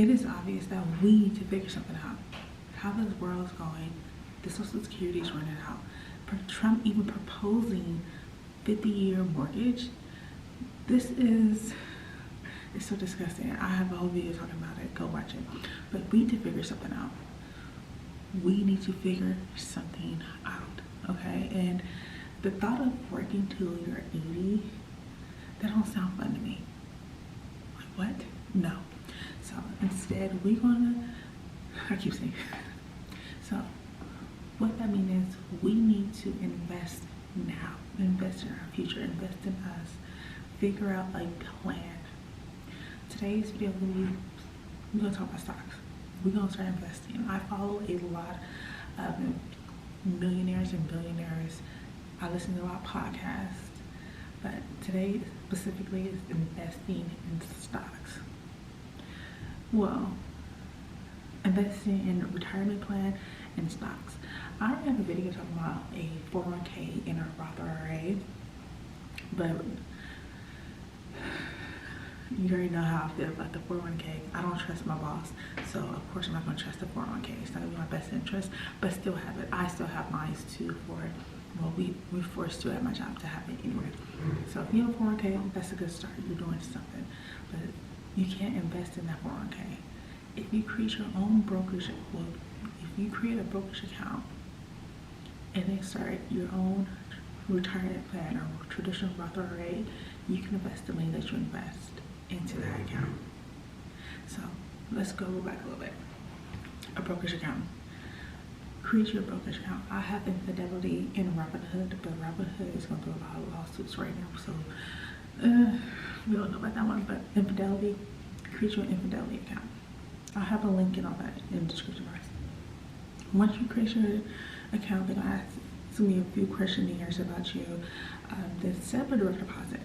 it is obvious that we need to figure something out. How this world is going, the Social Security is running out. For Trump even proposing 50-year mortgage, this is, it's so disgusting. I have a whole video talking about it, go watch it. But we need to figure something out. We need to figure something out, okay? And the thought of working till you're 80, that don't sound fun to me. Like, what? No. So instead, we're gonna, I keep saying, so what that means is we need to invest now, invest in our future, invest in us, figure out a plan. Today's video, we're gonna talk about stocks. We're gonna start investing. I follow a lot of millionaires and billionaires. I listen to a lot of podcasts, but today specifically is investing in stocks. Well, investing in a retirement plan and stocks. I already have a video talking about a 401k and a Roth IRA, but you already know how I feel about the 401k. I don't trust my boss, so of course I'm not going to trust the 401k. It's not in my best interest, but still have it. I still have mine too for, well, we're forced to at my job to have it anyway. So if you have a 401k, that's a good start. You're doing something, but you can't invest in that 401k. If you create your own brokerage, well, if you create a brokerage account and then start your own retirement plan or traditional Roth IRA, you can invest the money that you invest into that account. So let's go back a little bit. A brokerage account. Create your brokerage account. I have Infidelity in ROBINHOod, but ROBINHOod is going through a lot of lawsuits right now, so we don't know about that one. But Infidelity, create your Infidelity account. I'll have a link and all that in the description box. Once you create your account, they're gonna ask me a few questionnaires about you. Then set up a direct deposit.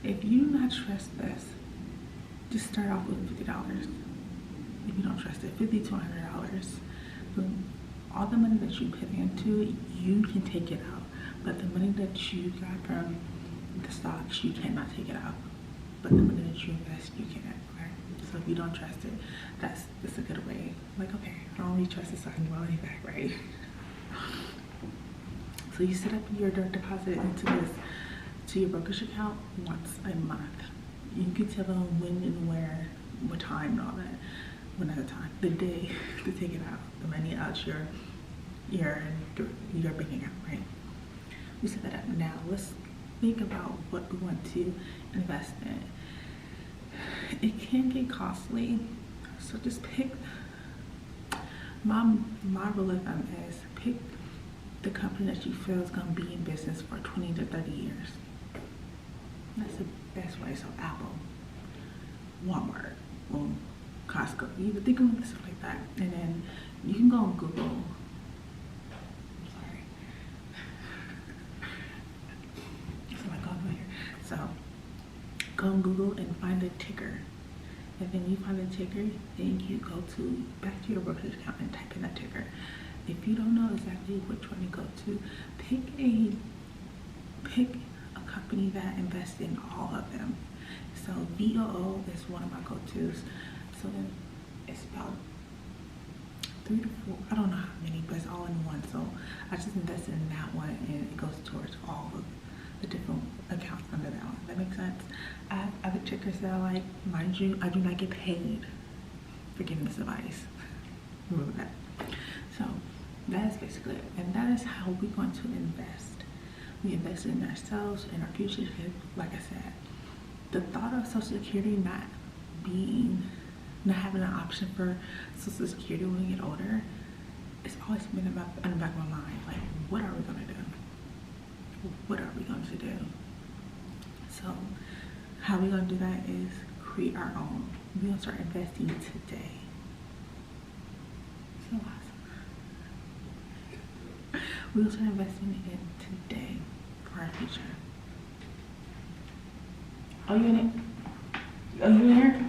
If you do not trust this, just start off with $50. If you don't trust it, $50 to $100. But all the money that you put into it, you can take it out. But the money that you got from the stocks, you cannot take it out. But the money that you invest, you can. Okay? So if you don't trust it, that's a good way. Like, okay, I don't really trust it, so I can get my money back, right? So you set up your direct deposit into this, to your brokerage account once a month. You can tell them when and where, what time and all that. One at a time, the day to take it out, the money out your bank account, right? We set that up. Now let's think about what we want to invest in. It can get costly, so just pick. My rule of thumb is pick the company that you feel is going to be in business for 20 to 30 years. That's the best way. So Apple, Walmart, Costco. You would think of stuff like that, and then you can go on Google. I'm sorry. So I go over here. So go on Google and find a ticker. And then when you find a ticker, then you go back to your brokerage account and type in that ticker. If you don't know exactly which one to go to, pick a company that invests in all of them. So VOO is one of my go-tos. So then it's about 3 to 4, I don't know how many, but it's all in one. So I just invested in that one and it goes towards all of the different accounts under that one. That makes sense? I have other tickers that I like. Mind you, I do not get paid for giving this advice. Remember that. So that is basically it. And that is how we're going to invest. We invest in ourselves, in our future. Like I said, the thought of Social Security not having an option for Social Security when we get older, it's always been in the back of my mind. Like, what are we gonna do? What are we going to do? So how we're gonna do that is create our own. We're gonna start investing today. So awesome. We're gonna start investing in today for our future. Are you in it? Are you in here?